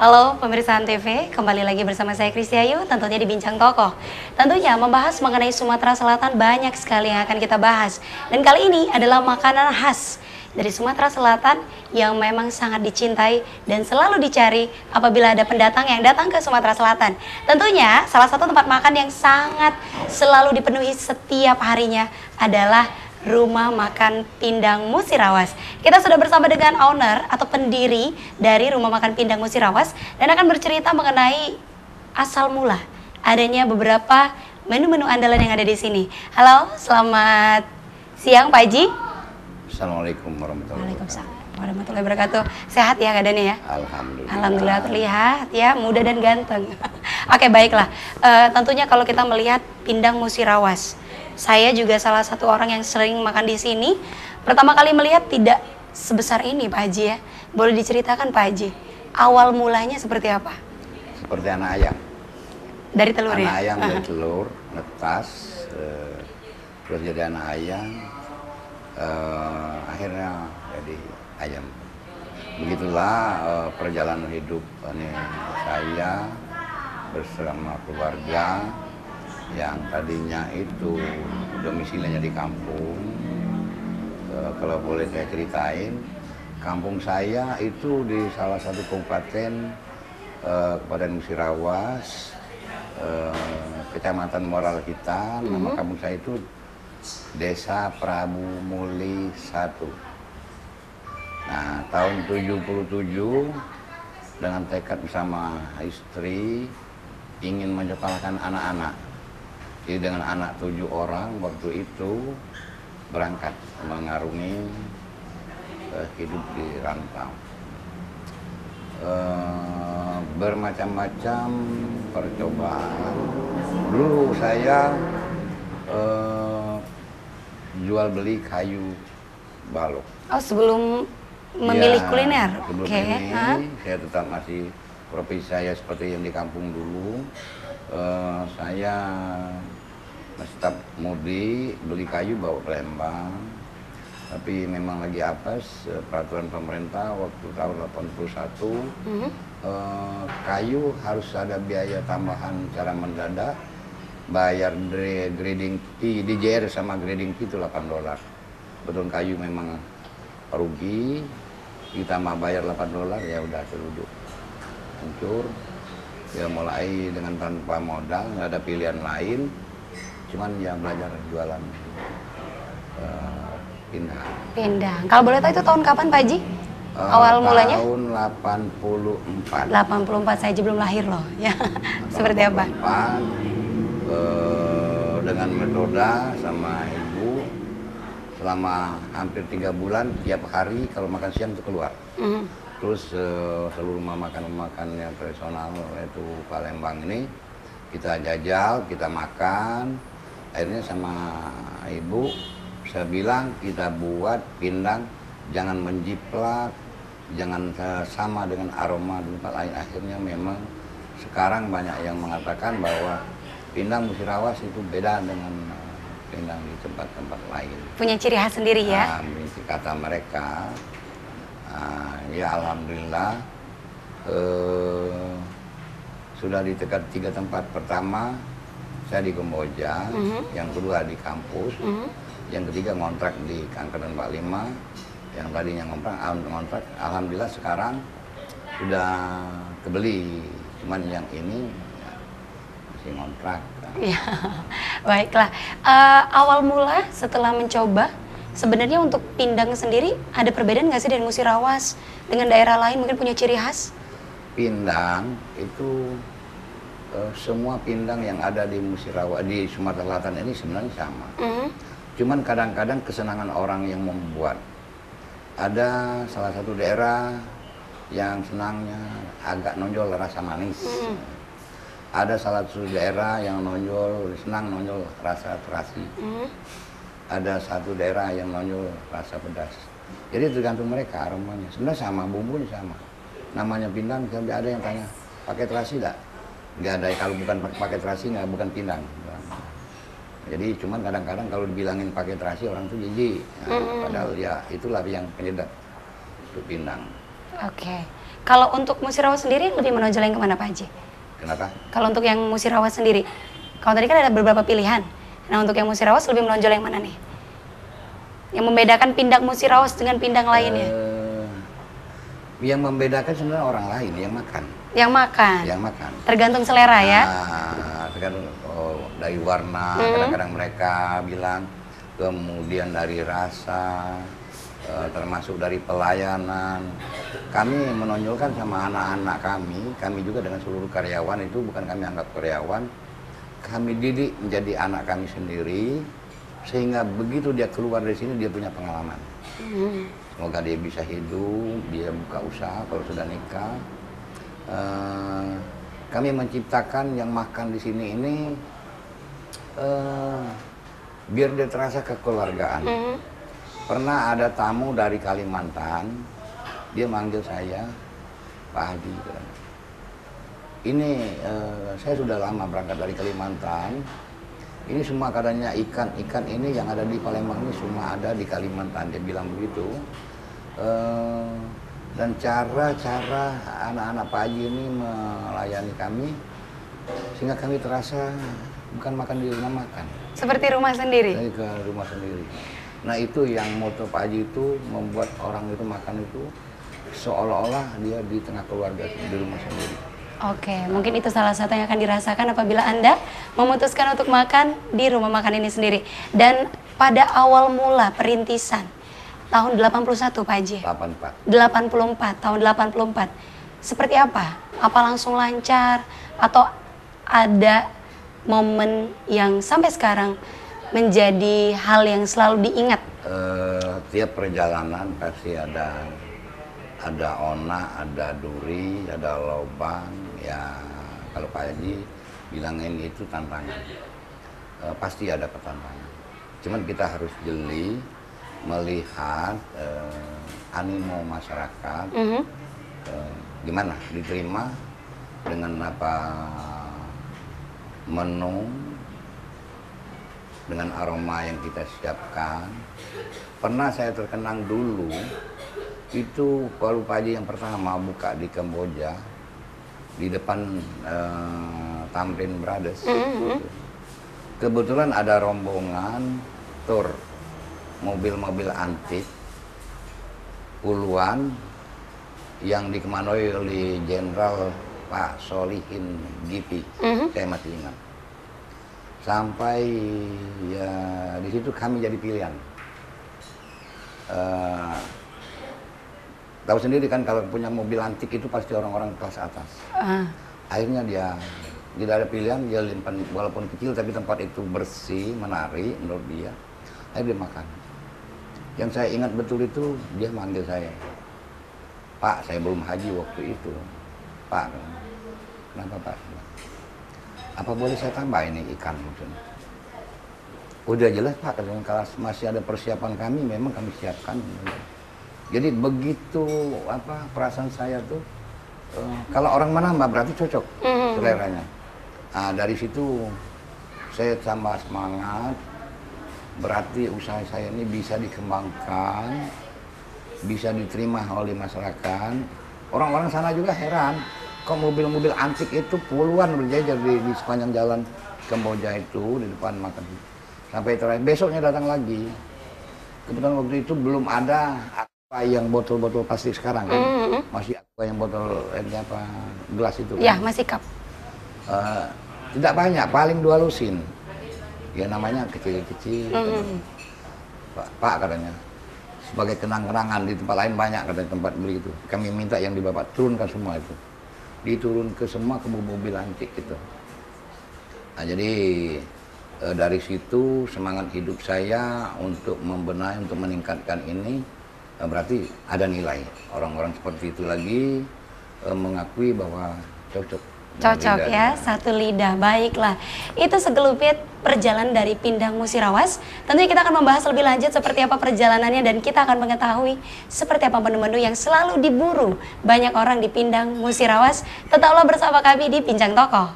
Halo pemirsa TV, kembali lagi bersama saya Kristi Ayu, tentunya di Bincang Tokoh. Tentunya membahas mengenai Sumatera Selatan banyak sekali yang akan kita bahas. Dan kali ini adalah makanan khas dari Sumatera Selatan yang memang sangat dicintai dan selalu dicari apabila ada pendatang yang datang ke Sumatera Selatan. Tentunya salah satu tempat makan yang sangat selalu dipenuhi setiap harinya adalah Rumah Makan Pindang Musirawas. Kita sudah bersama dengan owner atau pendiri dari Rumah Makan Pindang Musirawas dan akan bercerita mengenai asal mula adanya beberapa menu-menu andalan yang ada di sini. Halo, selamat siang Pak Haji. Assalamualaikum warahmatullahi wabarakatuh. Sehat ya keadaannya ya? Alhamdulillah. Alhamdulillah, terlihat ya muda dan ganteng. Oke, baiklah. Tentunya kalau kita melihat Pindang Musirawas, saya juga salah satu orang yang sering makan di sini. Pertama kali melihat tidak sebesar ini Pak Haji ya. Boleh diceritakan Pak Haji, awal mulanya seperti apa? Seperti anak ayam. Dari telur anak ya? ayam dari telur, netas, terus jadi anak ayam, akhirnya jadi ayam. Begitulah perjalanan hidup saya bersama keluarga yang tadinya itu domisilinya di kampung. Kalau boleh saya ceritain, kampung saya itu di salah satu kabupaten, Kabupaten Musirawas, Kecamatan Moral Hitam. Nama kampung saya itu Desa Prabu Muli 1. Nah, tahun 77 dengan tekad bersama istri ingin menyekolahkan anak-anak. Jadi dengan anak 7 orang waktu itu berangkat mengarungi hidup di rantau. Bermacam-macam percobaan. Dulu saya jual beli kayu balok. Oh, sebelum memilih Ya, kuliner? Sebelum ini saya tetap masih profesi saya seperti yang di kampung dulu. Saya tetap mudi beli kayu bawa ke Lembang, tapi memang lagi apes peraturan pemerintah waktu tahun 81, kayu harus ada biaya tambahan secara mendadak, bayar grading fee, DJR sama grading fee itu $8. Betul kayu memang rugi, ditambah bayar $8 ya udah teruduk hancur. Ya mulai dengan tanpa modal, nggak ada pilihan lain, cuman ya belajar jualan pindang. Pindang. Kalau boleh tahu itu tahun kapan Pak Haji? Awal mulanya? Tahun 84. 84, saya aja belum lahir loh. Ya, seperti apa? Dengan metode sama ibu selama hampir 3 bulan tiap hari kalau makan siang itu keluar. Terus seluruh rumah makan yang tradisional yaitu Palembang ini kita jajal, kita makan. Akhirnya sama ibu saya bilang kita buat pindang jangan menjiplak, jangan sama dengan aroma di tempat lain. Akhirnya memang sekarang banyak yang mengatakan bahwa pindang Musirawas itu beda dengan pindang di tempat-tempat lain. Punya ciri khas sendiri ya? Kata mereka. Ya alhamdulillah sudah di dekat 3 tempat. Pertama saya di Kamboja, yang kedua di kampus, yang ketiga ngontrak di Angkatan 45, yang tadinya ngontrak alhamdulillah sekarang sudah kebeli, cuman yang ini ya, masih ngontrak. Ya, baiklah. Awal mula setelah mencoba, sebenarnya untuk pindang sendiri ada perbedaan nggak sih dari Musirawas dengan daerah lain mungkin punya ciri khas? Pindang itu semua pindang yang ada di Musirawas di Sumatera Selatan ini sebenarnya sama. Cuman kadang-kadang kesenangan orang yang membuat. Ada salah satu daerah yang senangnya agak nonjol rasa manis. Ada salah satu daerah yang senang nonjol rasa terasi. Ada satu daerah yang nonjol rasa pedas. Jadi tergantung mereka aromanya. Sebenarnya sama, bumbunya sama. Namanya pindang, sampai ada yang tanya, pakai terasi enggak? Enggak ada, kalau bukan pakai terasi bukan pindang. Jadi cuman kadang-kadang kalau dibilangin pakai terasi orang tuh jijik. Padahal ya itulah yang penyedap. untuk pindang. Oke. Kalau untuk musirawas sendiri lebih menonjol yang kemana Pak Haji? Kenapa? Kalau untuk yang musirawas sendiri, kalau tadi kan ada beberapa pilihan. Nah untuk yang musirawas lebih menonjol yang mana nih? Yang membedakan pindang musirawas dengan pindang lainnya? Yang membedakan sebenarnya orang lain yang makan. Yang makan? Yang makan. Tergantung selera ya? Tergantung dari warna, kadang-kadang mereka bilang, kemudian dari rasa, termasuk dari pelayanan. Kami menonjolkan sama anak-anak kami juga dengan seluruh karyawan itu bukan kami anggap karyawan, kami didik menjadi anak kami sendiri, sehingga begitu dia keluar dari sini dia punya pengalaman. Semoga dia bisa hidup, dia buka usaha kalau sudah nikah. Kami menciptakan yang makan di sini ini biar dia terasa kekeluargaan. Pernah ada tamu dari Kalimantan, dia manggil saya, Pak Haji. Ini saya sudah lama berangkat dari Kalimantan. Ini semua katanya ikan ini yang ada di Palembang ini semua ada di Kalimantan. Dia bilang begitu. Dan cara-cara anak-anak Pak Haji ini melayani kami sehingga kami terasa bukan makan di rumah makan. Seperti rumah sendiri? Ke rumah sendiri. Nah itu yang moto Pak Haji itu membuat orang itu makan itu seolah-olah dia di tengah keluarga di rumah sendiri. Oke, mungkin itu salah satu yang akan dirasakan apabila Anda memutuskan untuk makan di rumah makan ini sendiri. Dan pada awal mula perintisan tahun 81 Pak Haji? 84, tahun 84. Seperti apa? Apa langsung lancar? Atau ada momen yang sampai sekarang menjadi hal yang selalu diingat? Tiap perjalanan pasti ada ona, ada duri, ada lubang. Ya kalau Pak Haji bilangin itu tantangan. Pasti ada pertantangan. Cuman kita harus jeli melihat animo masyarakat, gimana diterima dengan apa menu, dengan aroma yang kita siapkan. Pernah saya terkenang dulu, itu kalau Pak Haji yang pertama buka di Kamboja, di depan Tamrin Brothers. Kebetulan ada rombongan tur mobil-mobil antik puluhan yang dikemandoi oleh Jenderal Pak Solihin Gipi. Saya masih ingat. Sampai ya di situ kami jadi pilihan. Tahu sendiri kan kalau punya mobil antik itu pasti orang-orang kelas atas. Akhirnya dia tidak ada pilihan, dia limpan walaupun kecil tapi tempat itu bersih, menarik menurut dia. Akhirnya dia makan. Yang saya ingat betul itu dia manggil saya, Pak, saya belum haji waktu itu. Pak, kenapa Pak? Apa boleh saya tambah ini ikan maksudnya? Udah jelas Pak, kalau masih ada persiapan kami memang kami siapkan. Jadi begitu apa perasaan saya tuh, kalau orang menambah berarti cocok seleranya. Nah, dari situ saya tambah semangat, berarti usaha saya ini bisa dikembangkan, bisa diterima oleh masyarakat. Orang-orang sana juga heran, kok mobil-mobil antik itu puluhan berjajar di sepanjang jalan Kamboja itu, di depan makan. Sampai terakhir, besoknya datang lagi. Kebetulan waktu itu belum ada aqua yang botol-botol plastik sekarang kan. Masih aqua yang botol apa gelas itu kan. Ya, masih cup. Tidak banyak, paling 2 lusin. Ya namanya kecil-kecil. Pak katanya, sebagai kenang-kenangan di tempat lain banyak katanya tempat beli itu. Kami minta yang di Bapak turunkan semua itu. Diturun ke semua ke mobil antik itu. Nah jadi dari situ semangat hidup saya untuk membenahi, untuk meningkatkan ini berarti ada nilai. Orang-orang seperti itu lagi mengakui bahwa cocok. Cocok ya, satu lidah. Baiklah, itu segelupit perjalanan dari Pindang Musirawas. Tentunya kita akan membahas lebih lanjut seperti apa perjalanannya dan kita akan mengetahui seperti apa menu-menu yang selalu diburu banyak orang di Pindang Musirawas. Tetaplah bersama kami di Bincang Tokoh.